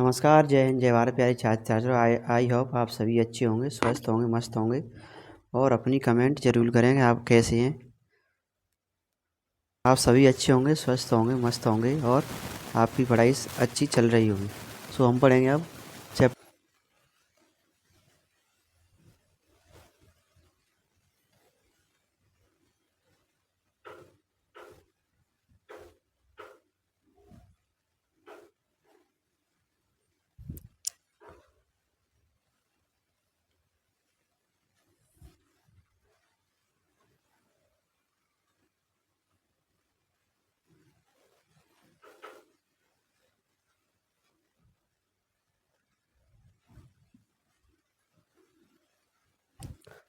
नमस्कार, जय हिंद, जय भारत प्यारे छात्र छात्रों। आई होप आप सभी अच्छे होंगे, स्वस्थ होंगे, मस्त होंगे और अपनी कमेंट जरूर करेंगे आप कैसे हैं। आप सभी अच्छे होंगे, स्वस्थ होंगे, मस्त होंगे और आपकी पढ़ाई अच्छी चल रही होगी। सो हम पढ़ेंगे अब चैप्टर।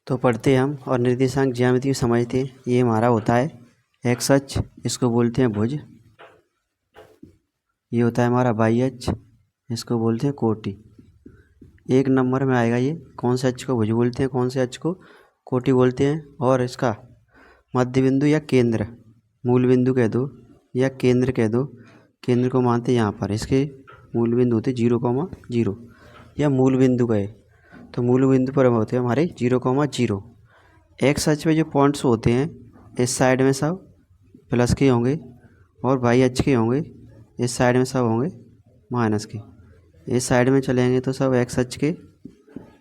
तो पढ़ते हैं हम और निर्देशांक ज्यामिति समझते हैं। ये हमारा होता है एक्स अक्ष, इसको बोलते हैं भुज। ये होता है हमारा वाई अक्ष, इसको बोलते हैं कोटि। एक नंबर में आएगा ये। कौन से अक्ष को भुज बोलते हैं, कौन से अक्ष को कोटि बोलते हैं। और इसका मध्य बिंदु या केंद्र, मूल बिंदु कह दो या केंद्र कह दो। केंद्र को मानते हैं यहाँ पर। इसके मूल बिंदु होते 0,0 या मूल बिंदु कहे तो मूल बिंदु पर होते हैं हमारे 0,0। एक्स अक्ष पे जो पॉइंट्स होते हैं इस साइड में सब प्लस के होंगे और वाई अक्ष के होंगे इस साइड में सब होंगे माइनस के। इस साइड में चलेंगे तो सब एक्स अक्ष के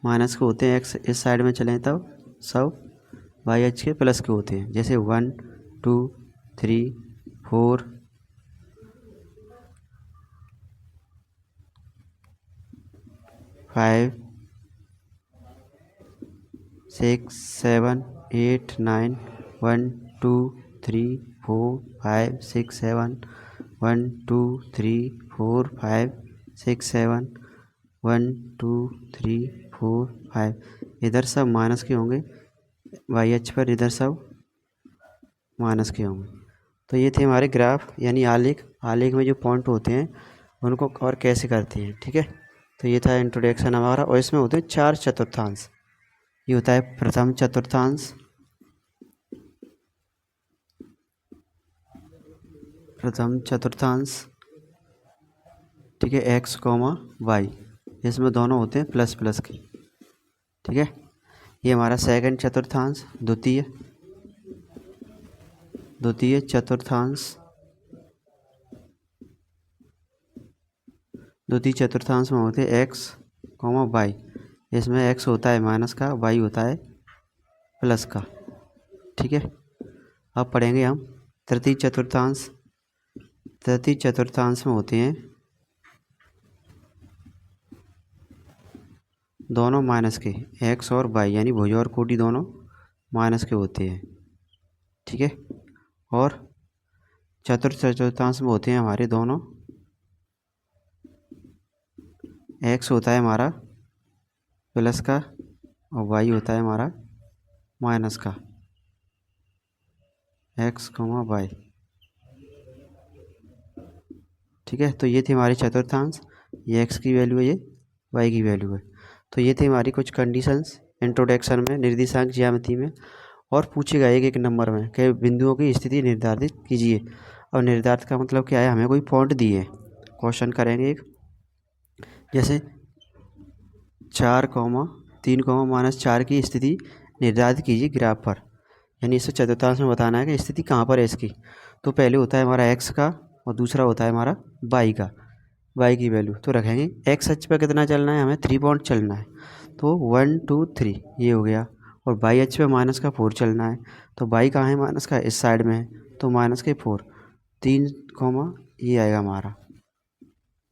माइनस के होते हैं, एक्स इस साइड में चलें तब सब वाई अक्ष के प्लस के होते हैं। जैसे 1 2 3 4 5 6 7 8 9 1 2 3 4 5 6 7 1 2 3 4 5 6 7 1 2 3 4 5। इधर सब माइनस के होंगे वाई अक्ष पर, इधर सब माइनस के होंगे। तो ये थे हमारे ग्राफ यानी आलेख। आलेख में जो पॉइंट होते हैं उनको और कैसे करते हैं, ठीक है। तो ये था इंट्रोडक्शन हमारा। और इसमें होते हैं 4 चतुर्थांश। ये होता है प्रथम चतुर्थांश, ठीक है, एक्स कॉमा वाई। इसमें दोनों होते हैं प्लस प्लस के, ठीक है। ये हमारा सेकंड चतुर्थांश, द्वितीय चतुर्थांश। द्वितीय चतुर्थांश में होते हैं एक्स कॉमा वाई। इसमें एक्स होता है माइनस का, वाई होता है प्लस का, ठीक है। अब पढ़ेंगे हम तृतीय चतुर्थांश। तृतीय चतुर्थांश में होते हैं दोनों माइनस के, एक्स और वाई यानी भुज और कोटि दोनों माइनस के होते हैं, ठीक है। और चतुर्थ चतुर्थांश में होते हैं हमारे दोनों, एक्स होता है हमारा प्लस का और वाई होता है हमारा माइनस का, एक्स कॉमा वाई, ठीक है। तो ये थी हमारी चतुर्थांश। ये एक्स की वैल्यू है, ये वाई की वैल्यू है। तो ये थी हमारी कुछ कंडीशंस इंट्रोडक्शन में, निर्देशांक ज्यामिति में। और पूछेगा एक एक नंबर में कि बिंदुओं की स्थिति निर्धारित कीजिए। और निर्धारित का मतलब क्या है, हमें कोई पॉइंट दिए हैं, क्वेश्चन करेंगे एक। जैसे 4,3,-4 की स्थिति निर्धारित कीजिए ग्राफ पर। यानी इसे चतुर्थांश में बताना है कि स्थिति कहाँ पर है इसकी। तो पहले होता है हमारा एक्स का और दूसरा होता है हमारा वाई का, वाई की वैल्यू। तो रखेंगे एक्स अक्ष पर कितना चलना है, हमें 3 पॉइंट चलना है। तो 1 2 3 ये हो गया। और वाई अक्ष पे माइनस का 4 चलना है। तो वाई कहाँ है माइनस का, इस साइड में है, तो माइनस के 4। 3 कॉमा ये आएगा हमारा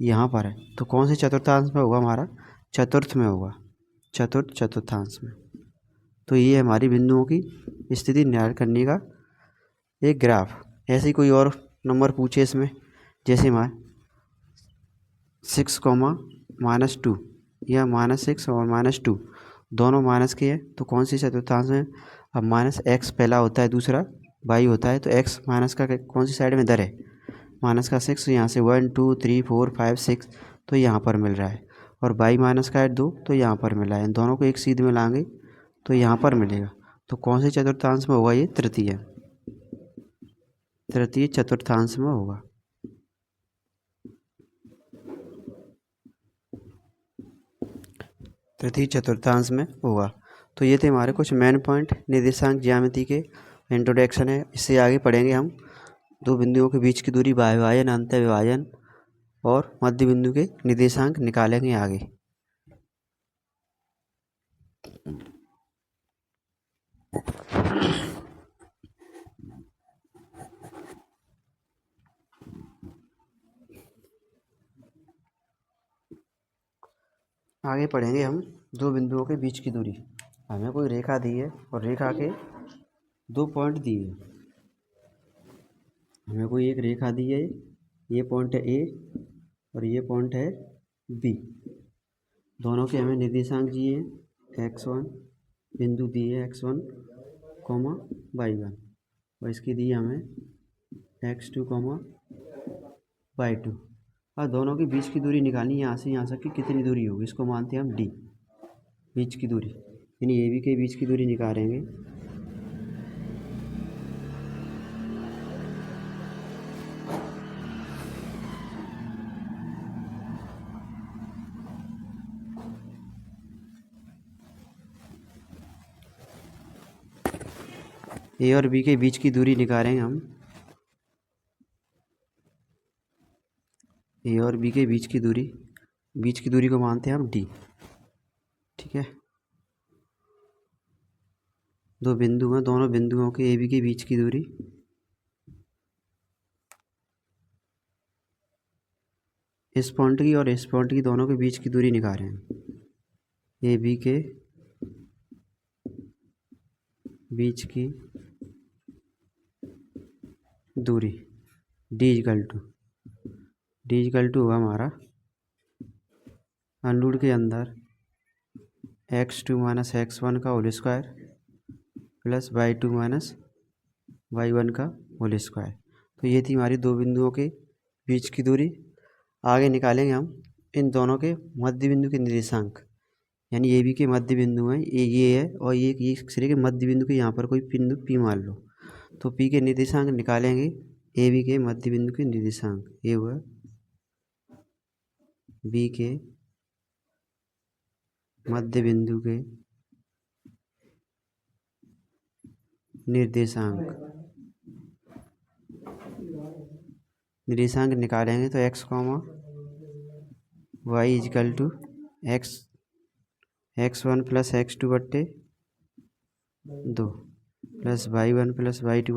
यहाँ पर है। तो कौन से चतुर्थांश में होगा हमारा, चतुर्थ में होगा, चतुर्थांश में। तो ये हमारी बिंदुओं की स्थिति निर्धारित करने का एक ग्राफ। ऐसे ही कोई और नंबर पूछे इसमें, जैसे हमारे 6,-2 या -6 और -2 दोनों माइनस के हैं। तो कौन सी चतुर्थांश में। अब माइनस एक्स पहला होता है, दूसरा वाई होता है। तो एक्स माइनस का कौन सी साइड में इधर है, माइनस का 6। यहाँ से 1 2 3 4 5 6 तो यहाँ पर मिल रहा है। और वाई माइनस का है 2 तो यहाँ पर मिला है। इन दोनों को एक सीध में लाएंगे तो यहाँ पर मिलेगा। तो कौन से चतुर्थांश में होगा, ये तृतीय चतुर्थांश में होगा। तृतीय चतुर्थांश में होगा। तो ये थे हमारे कुछ मेन पॉइंट निर्देशांक ज्यामिति के, इंट्रोडक्शन है। इससे आगे पढ़ेंगे हम दो बिंदुओं के बीच की दूरी, बाह्य विभाजन, अंतः विभाजन और मध्य बिंदु के निर्देशांक निकालेंगे आगे। आगे पढ़ेंगे हम दो बिंदुओं के बीच की दूरी। हमें कोई रेखा दी है और रेखा के दो पॉइंट दिए हैं। हमें कोई एक रेखा दी है, ये पॉइंट है ए और ये पॉइंट है बी। दोनों के हमें निर्देशांक दिए हैं, x1 बिंदु दिए है x1 कॉमा y1 और इसकी दी हमें x2 कॉमा y2। और दोनों के बीच की दूरी निकालनी, यहाँ से यहाँ तक की कितनी दूरी होगी, इसको मानते हैं हम d, बीच की दूरी, यानी ए बी के बीच की दूरी निकालेंगे। ए और बी के बीच की दूरी निकालेंगे हम। ए और बी के बीच की दूरी को मानते हैं हम डी। ठीक है, दो बिंदु हैं, दोनों बिंदुओं के ए बी के बीच की दूरी इस पॉइंट की और इस पॉइंट की, दोनों के बीच की दूरी निकाल रहे हैं। ए बी के बीच की दूरी डी इक्वल टू होगा हमारा अंडूड के अंदर x2 माइनस x1 का whole square plus y2 minus y1 का होल स्क्वायर। तो ये थी हमारी दो बिंदुओं के बीच की दूरी। आगे निकालेंगे हम इन दोनों के मध्य बिंदु के निर्देशांक, यानी ए बी के मध्य बिंदु हैं, ये है और ये सिरे के मध्य बिंदु के यहाँ पर कोई बिंदु पी मान लो, तो पी के निर्देशांक निकालेंगे। ए बी के मध्य बिंदु के निर्देशांक, ये हुआ बी के मध्य बिंदु के निर्देशांक निकालेंगे। तो x comma y equal to x1 plus x2 बट्टे 2 प्लस y1 प्लस y2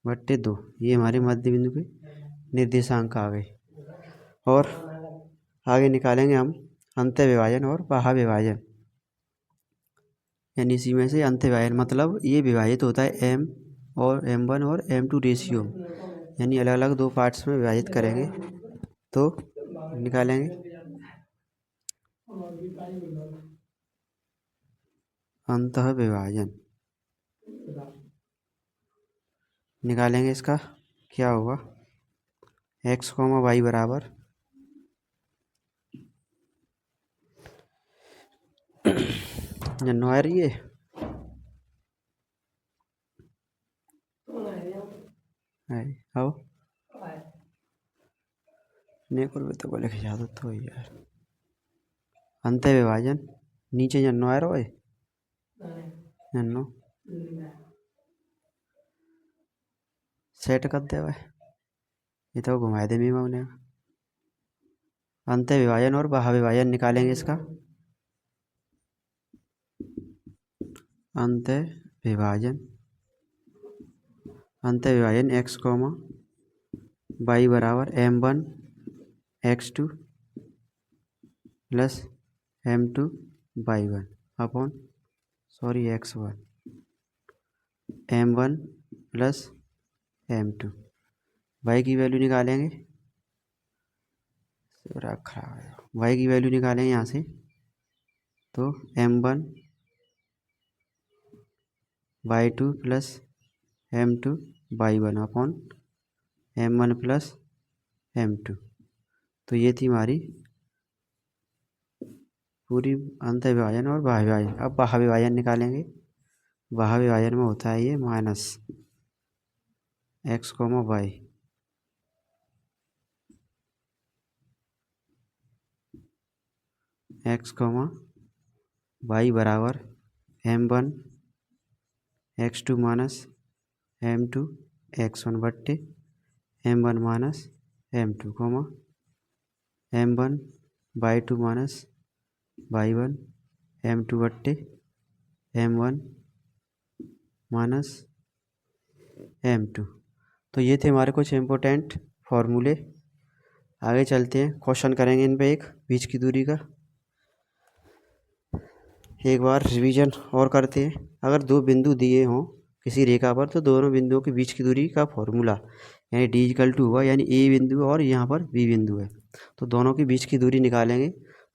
बट्टे 2, ये हमारे मध्य बिंदु के निर्देशांक आ गए। और आगे निकालेंगे हम अंतः विभाजन और बाह्य विभाजन, यानी इसी में से अंतः विभाजन मतलब ये विभाजित होता है m और m1 और m2 रेशियो, यानी अलग अलग दो पार्ट्स में विभाजित करेंगे। तो निकालेंगे अंतः विभाजन, निकालेंगे इसका क्या होगा, x कॉमा वाई बराबर नॉयर ये आओ तो को लिखे जा तो यार अंतः विभाजन नीचे जन्नो आ रहा है जन्नो सेट कर दे भाई, ये तो घुमाए दे मीमा उन्हें। अंतः विभाजन और बाह्य विभाजन निकालेंगे इसका। अंतः विभाजन x कॉमा वाई बराबर m1 x2 plus m2 y1 upon x1 m1 plus m2। y की वैल्यू निकालेंगे, y की वैल्यू निकालेंगे यहाँ से। तो m1 y2 plus m2 y1 upon m1 plus m2। तो ये थी हमारी पूरी अंतः विभाजन और बाह्य विभाजन। अब बाह्य विभाजन निकालेंगे। बाह्य विभाजन में होता है ये minus x comma y x comma y बराबर m1 x2 minus m2 x1 बट्टे m1 minus m2 comma m1 y2 minus y1 m2 बट्टे m1 माइनस m2। तो ये थे हमारे कुछ इम्पोर्टेंट फॉर्मूले। आगे चलते हैं, क्वेश्चन करेंगे इन पे एक बीच की दूरी का। एक बार रिवीजन और करते हैं। अगर दो बिंदु दिए हों किसी रेखा पर तो दोनों बिंदुओं के बीच की दूरी का फॉर्मूला यानी d इक्वल टू हुआ, यानी ए बिंदु और यहाँ पर बी बिंदु है तो दोनों के बीच की दूरी निकालेंगे।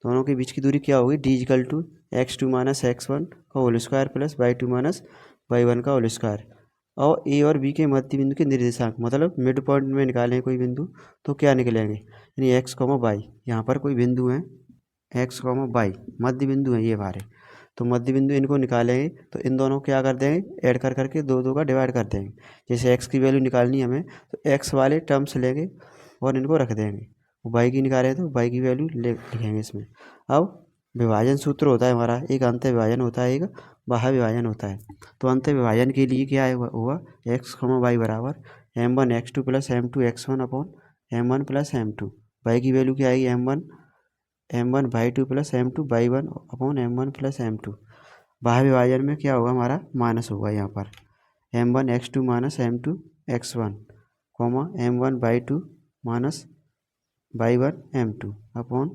दोनों के बीच की दूरी क्या होगी, d equal to x2 minus x1 का whole square plus y2 minus y1 का होल स्क्वायर। और ए और बी के मध्य बिंदु के निर्देशांक मतलब मिड पॉइंट में निकालें कोई बिंदु तो क्या निकलेंगे, यानी एक्स कॉमा वाई। यहाँ पर कोई बिंदु है एक्स कॉमा वाई, मध्य बिंदु है ये हमारे, तो मध्य बिंदु इनको निकालेंगे तो इन दोनों को क्या कर देंगे, ऐड कर करके दो दो का डिवाइड कर देंगे। जैसे एक्स की वैल्यू निकालनी है हमें तो एक्स वाले टर्म्स लेंगे और इनको रख देंगे, वाई की निकालें तो वाई की वैल्यू लिखेंगे इसमें। अब विभाजन सूत्र होता है हमारा, एक अंत विभाजन होता है, एक बाह्य विभाजन होता है। तो अंत विभाजन के लिए क्या हुआ, एक्स कॉमा वाई बराबर m1 x2 plus m2 x1 upon m1 plus m2। Y की वैल्यू क्या आएगी, m1 y2 plus m2 y1 upon m1 plus m2। बाह्य विभाजन में क्या होगा हमारा, माइनस होगा यहाँ पर m1 x2 minus m2 x1 comma m1 y2 minus y1 m2 upon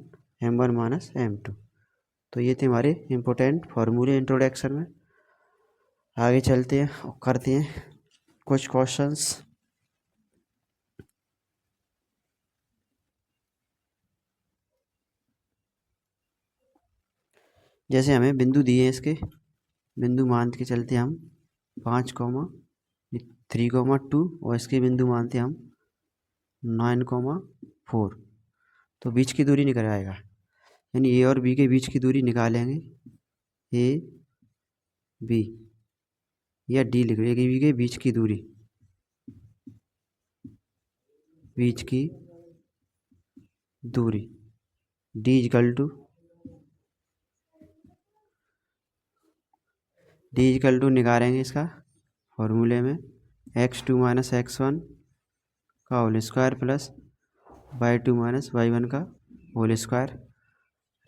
m1 minus m2। तो ये थे हमारे इम्पोर्टेंट फार्मूले इंट्रोडक्शन में। आगे चलते हैं और करते हैं कुछ क्वेश्चंस। जैसे हमें बिंदु दिए हैं, इसके बिंदु मान के चलते हम 5,3,2 और इसके बिंदु मानते हम 9,4। तो बीच की दूरी निकल आएगा, यानी ए और बी के बीच की दूरी निकालेंगे, ए बी या डी लिख लो, ए बी के बीच की दूरी, बीच की दूरी डी इक्वल टू निकालेंगे इसका फॉर्मूले में x2 माइनस x1 का whole square plus y2 minus y1 का होल स्क्वायर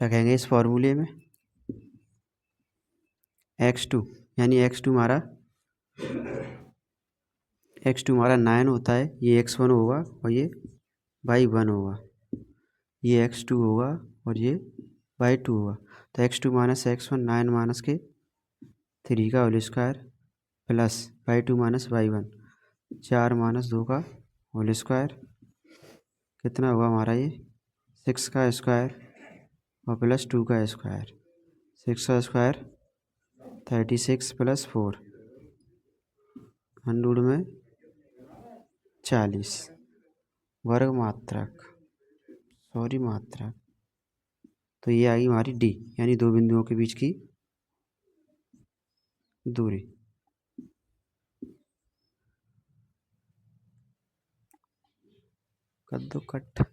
रखेंगे इस फॉर्मूले में। x2 यानी x2 हमारा 9 होता है, ये x1 होगा और ये y1 होगा, ये x2 होगा और ये y2 होगा। तो x2 माइनस x1 9 माइनस के 3 का whole square plus y2 minus y1 4 minus 2 का होल स्क्वायर, कितना होगा हमारा ये 6 का स्क्वायर और प्लस 2 का स्क्वायर, 6 का स्क्वायर 36 प्लस 4 100 में 40 वर्ग मात्रक, मात्रक। तो ये आएगी हमारी डी, यानी दो बिंदुओं के बीच की दूरी। कद्दू कट